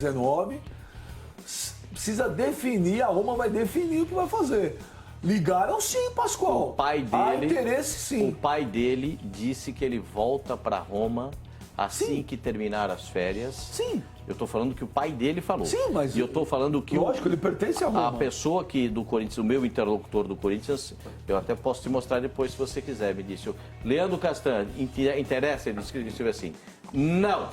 19, precisa definir, a Roma vai definir o que vai fazer. Ligaram sim, Pascoal. O pai dele, há interesse sim. O pai dele disse que ele volta para Roma assim Sim. que terminar as férias. Sim. Eu estou falando que o pai dele falou. Sim, mas... E eu estou falando que... Lógico, ele pertence a Roma. A pessoa que do Corinthians, o meu interlocutor do Corinthians, eu até posso te mostrar depois se você quiser, me disse. Leandro Castan, interessa? Ele escreveu assim, não.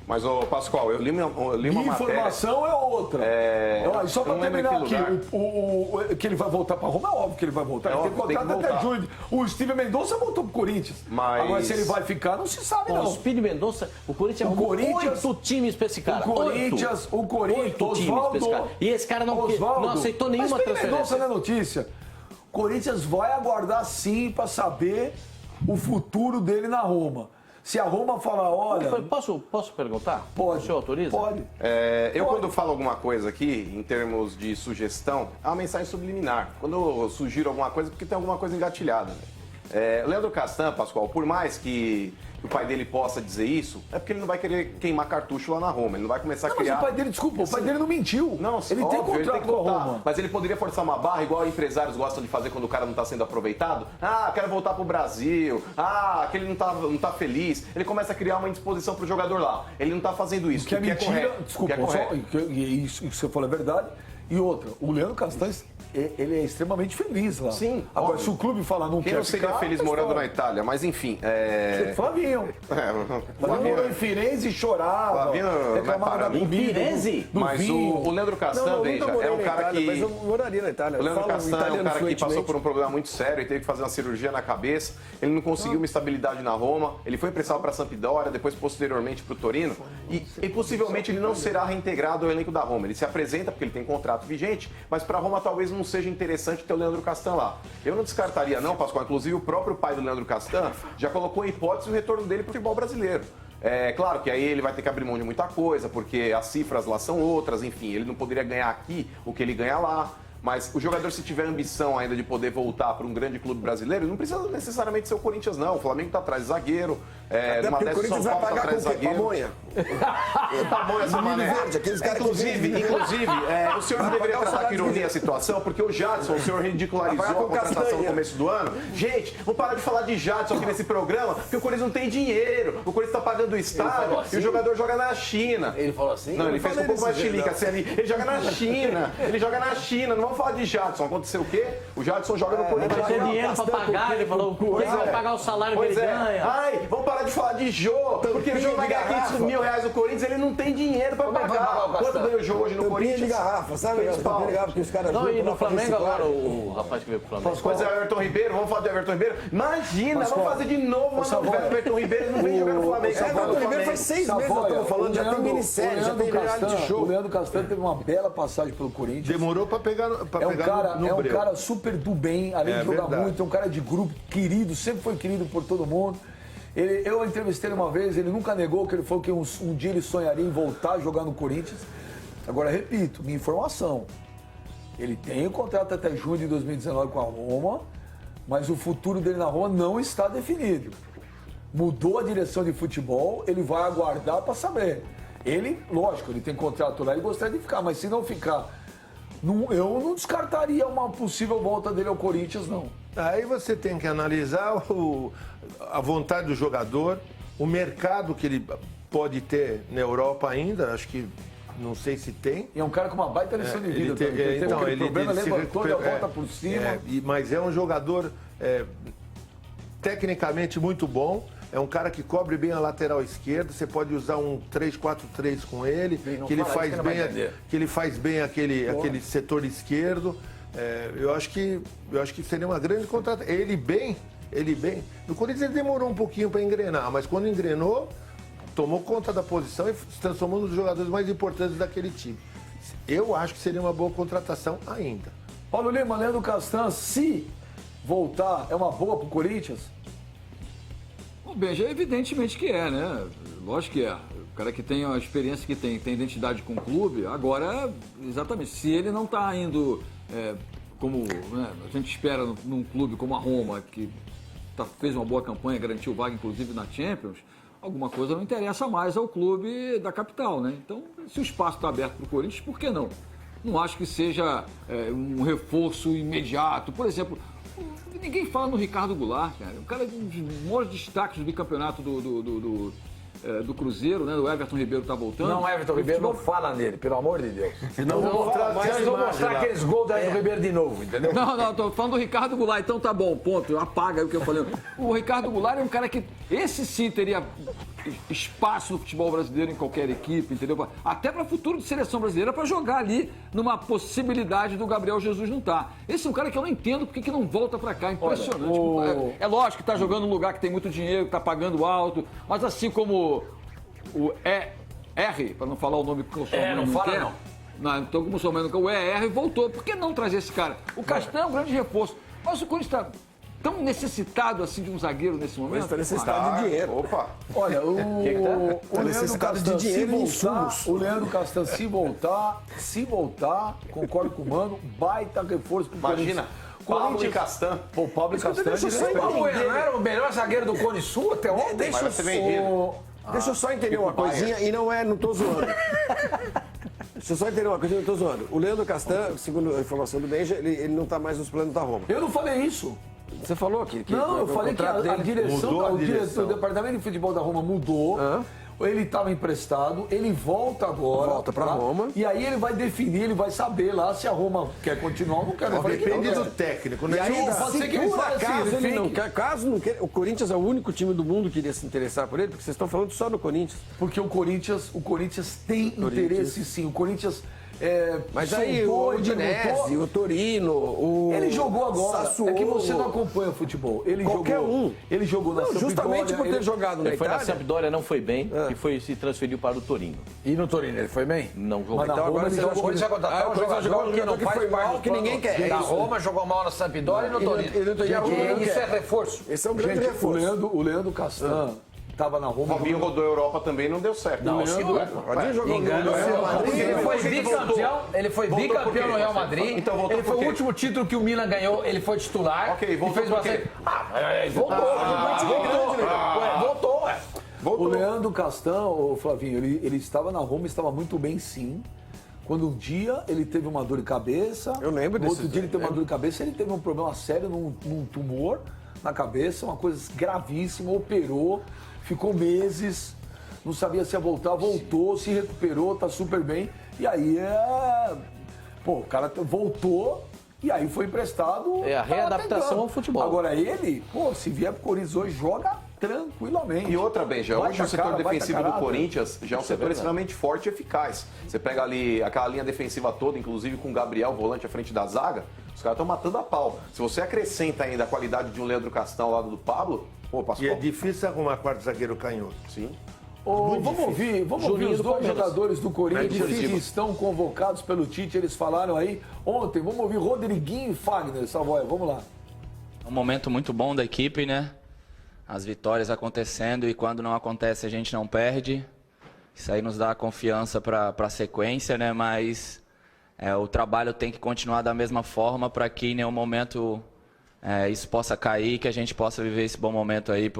Mas, ô Pascoal, eu li uma matéria... Informação é outra. Só para terminar aqui, que ele vai voltar para Roma, é óbvio que ele vai voltar. Ele tem contrato até junho. O Steve Mendonça voltou para o Corinthians. Mas... Agora, se ele vai ficar, não se sabe, não. O Steve Mendonça, o Corinthians arrumou 8 times para esse cara. O Corinthians, 8 times para esse cara. E esse cara não aceitou nenhuma transferência. transferência. Mendonça não é notícia. O Corinthians vai aguardar sim para saber o futuro dele na Roma. Se a Roma falar, olha... Posso perguntar? Pode. O senhor autoriza? Pode. Quando falo alguma coisa aqui, em termos de sugestão, é uma mensagem subliminar. Quando eu sugiro alguma coisa, porque tem alguma coisa engatilhada. Leandro Castan, Pascoal, por mais que o pai dele possa dizer isso, é porque ele não vai querer queimar cartucho lá na Roma. Ele não vai começar a criar... Mas o pai dele, desculpa, o pai dele não mentiu. Não, ele óbvio, tem contrato ele tem que com a voltar. Roma. Mas ele poderia forçar uma barra, igual empresários gostam de fazer quando o cara não está sendo aproveitado. Ah, quero voltar pro Brasil. Ah, que ele não tá feliz. Ele começa a criar uma indisposição pro jogador lá. Ele não tá fazendo isso. Que é mentira. Correto. Desculpa, isso que você falou é verdade. E outra, o Leandro Castanhos, ele é extremamente feliz lá. Sim. Agora, óbvio. se o clube falar não Quem quer não seria ficar, feliz morando na Itália? Mas enfim. Flavinho. Flavinho morou em Firenze e chorava. Flavinho reclamava da comida. Em Firenze? Mas o Leandro Castan, veja, é um cara que... Mas eu moraria na Itália. O Leandro Castan é um cara que passou por um problema muito sério, ele teve que fazer uma cirurgia na cabeça, ele não conseguiu uma estabilidade na Roma, ele foi emprestado para a Sampdoria, depois posteriormente para o Torino, e possivelmente ele não será reintegrado ao elenco da Roma. Ele se apresenta porque ele tem contrato vigente, mas para a Roma talvez não seja interessante ter o Leandro Castan lá. Eu não descartaria não, Pascoal, inclusive o próprio pai do Leandro Castan já colocou em hipótese o retorno dele para o futebol brasileiro. É claro que aí ele vai ter que abrir mão de muita coisa, porque as cifras lá são outras, enfim, ele não poderia ganhar aqui o que ele ganha lá. Mas o jogador, se tiver ambição ainda de poder voltar para um grande clube brasileiro, não precisa necessariamente ser o Corinthians, não. O Flamengo está atrás de zagueiro. Numa dessa, o Corinthians vai pagar com o quê? Pamonha? Pamonha, essa mané. Inclusive, o senhor não deveria tratar com ironia a situação, porque o Jadson, o senhor ridicularizou a contratação no começo do ano. Gente, vamos parar de falar de Jadson aqui nesse programa, porque o Corinthians não tem dinheiro. O Corinthians está pagando o estádio e o jogador joga na China. Ele falou assim? Não, ele fez com um pouco mais chilica assim ali. Ele joga na China. Ele joga na China. Não vamos falar de Jadson. Aconteceu o quê? O Jadson joga no Corinthians. Vai ter dinheiro para pagar, ele falou. Quem vai pagar o salário que ele ganha? Ai, vamos parar de falar de Jô, porque o Jô vai ganhar 500 mil reais no Corinthians, ele não tem dinheiro para pagar. Quanto ganha o Jô hoje no Corinthians? de garrafa, sabe? Porque os caras não, e no Flamengo agora, o rapaz que veio pro Flamengo. Pois é, o Everton Ribeiro, vamos falar do Everton Ribeiro? Imagina, vamos fazer de novo uma novela do Everton Ribeiro, ele não vem jogar no Flamengo. O Everton Ribeiro faz 6 meses, nós estamos falando, já tem minissérie, já tem reality show. O Leandro Castan teve uma bela passagem pelo Corinthians. Demorou para pegar no É um cara super do bem, além de jogar muito, é um cara de grupo, querido, sempre foi querido por todo mundo. Eu entrevistei ele uma vez, ele nunca negou que ele falou que um dia ele sonharia em voltar a jogar no Corinthians. Agora, repito, minha informação, ele tem o contrato até junho de 2019 com a Roma, mas o futuro dele na Roma não está definido. Mudou a direção de futebol, ele vai aguardar para saber. Ele, lógico, ele tem contrato lá e gostaria de ficar, mas se não ficar, eu não descartaria uma possível volta dele ao Corinthians, não. Aí você tem que analisar a vontade do jogador, o mercado que ele pode ter na Europa ainda, acho que não sei se tem. E é um cara com uma baita lição de vida. Então, ele levantou a volta por cima. Mas é um jogador tecnicamente muito bom. É um cara que cobre bem a lateral esquerda. Você pode usar um 3-4-3 com ele, que ele faz bem aquele setor esquerdo. Eu acho que seria uma grande contratação. Ele bem. No Corinthians ele demorou um pouquinho para engrenar, mas quando engrenou, tomou conta da posição e se transformou nos jogadores mais importantes daquele time. Eu acho que seria uma boa contratação ainda. Paulo Lima, Leandro Castan, se voltar, é uma boa para o Corinthians? Bom, Benja, evidentemente que é, né? Lógico que é. O cara que tem a experiência que tem identidade com o clube, agora, exatamente, se ele não está indo como a gente espera num clube como a Roma, que fez uma boa campanha, garantiu vaga inclusive na Champions, alguma coisa não interessa mais ao clube da capital, né? Então, se o espaço está aberto para o Corinthians, por que não? Não acho que seja um reforço imediato. Por exemplo, ninguém fala no Ricardo Goulart, cara. O cara é um dos maiores destaques do bicampeonato do Cruzeiro, né? O Everton Ribeiro tá voltando. Não, Everton Ribeiro não fala nele, pelo amor de Deus. Não vou mostrar aqueles gols do Everton Ribeiro de novo, entendeu? Não, tô falando do Ricardo Goulart, então tá bom, ponto. Apaga aí o que eu falei. O Ricardo Goulart é um cara que, esse sim teria espaço no futebol brasileiro em qualquer equipe, entendeu? Até para futuro de seleção brasileira, para jogar ali numa possibilidade do Gabriel Jesus não estar. Esse é um cara que eu não entendo porque que não volta para cá, impressionante. Olha, é lógico que tá jogando num lugar que tem muito dinheiro, que tá pagando alto, mas assim como o ER, para não falar o nome que eu sou, não fala quer, não. Então, como sou menos que o ER voltou, por que não trazer esse cara? O Castanho é um grande reforço, mas o Corinthians está tão necessitado assim de um zagueiro nesse momento? Está necessitado de dinheiro. Opa! Olha, o Leandro Castan, de dinheiro e insumos. O Leandro Castan, se voltar, concordo com o Mano, baita reforço pro Imagina, Pablo e Castan. Pô, Pablo e Castan. O Pablo era o melhor zagueiro do Cone Sul até ontem. Deixa eu só entender uma coisinha e não tô zoando. Deixa eu só entender uma coisa, eu não tô zoando. O Leandro Castan, segundo a informação do Benja, ele não tá mais nos planos da Roma. Eu não falei isso. Você falou que não, eu falei que a direção, direção. O departamento de futebol da Roma mudou. Ele estava emprestado, ele volta agora. Volta para Roma. E aí ele vai definir, ele vai saber lá se a Roma quer continuar ou não quer. Depende do técnico, né? E aí, pode ser que ele por fale assim, acaso ele ele não quer, caso não queira, o Corinthians é o único time do mundo que iria se interessar por ele, porque vocês estão falando só do Corinthians. Porque o Corinthians tem interesse sim. O Corinthians mas aí o Udinese, o Torino, ele jogou agora. Sassuolo, é que você não acompanha futebol. Ele jogou na Sampdoria. Justamente por ter jogado na Ele foi na Itália. Sampdoria, não foi bem, e se transferiu para o Torino. E no Torino ele foi bem? Não jogou. Mas na Então Roma agora ele você jogou. acha que Ele já contratou um jogador que não faz parte do que ninguém quer. Da Roma jogou mal na Sampdoria e no Torino. Isso é reforço. Esse é um grande reforço. O Leandro Castan estava na Roma. O Robinho rodou a Europa também e não deu certo. Não, Ele foi bicampeão no Real Madrid. Então voltou ele foi o último título que o Milan ganhou, ele foi titular. Ok, voltou e fez por quê? Voltou. O Leandro Castan, o Flavinho, ele estava na Roma, estava muito bem sim. Quando um dia ele teve uma dor de cabeça, Eu lembro no outro desse- dia ele teve uma dor de cabeça, ele teve um problema sério num tumor na cabeça, uma coisa gravíssima, operou, ficou meses, não sabia se ia voltar, voltou, se recuperou, tá super bem. E aí o cara voltou e aí foi emprestado. É a tá readaptação tentando. ao futebol. Agora ele, se vier pro Corinthians hoje, joga tranquilamente. E outra, Benja, hoje o setor defensivo do Corinthians já é um setor extremamente forte e eficaz. Você pega ali aquela linha defensiva toda, inclusive com o Gabriel, volante à frente da zaga, os caras estão matando a pau. Se você acrescenta ainda a qualidade de um Leandro Castan ao lado do Pablo, passou. E é difícil arrumar quarto zagueiro canhoto. Sim. Vamos ouvir os dois jogadores do Corinthians que estão convocados pelo Tite. Eles falaram aí ontem. Vamos ouvir Rodriguinho e Fagner, Savoia. Vamos lá. É um momento muito bom da equipe, né? As vitórias acontecendo e quando não acontece a gente não perde. Isso aí nos dá confiança para a sequência, né? Mas o trabalho tem que continuar da mesma forma para que em nenhum momento isso possa cair, que a gente possa viver esse bom momento aí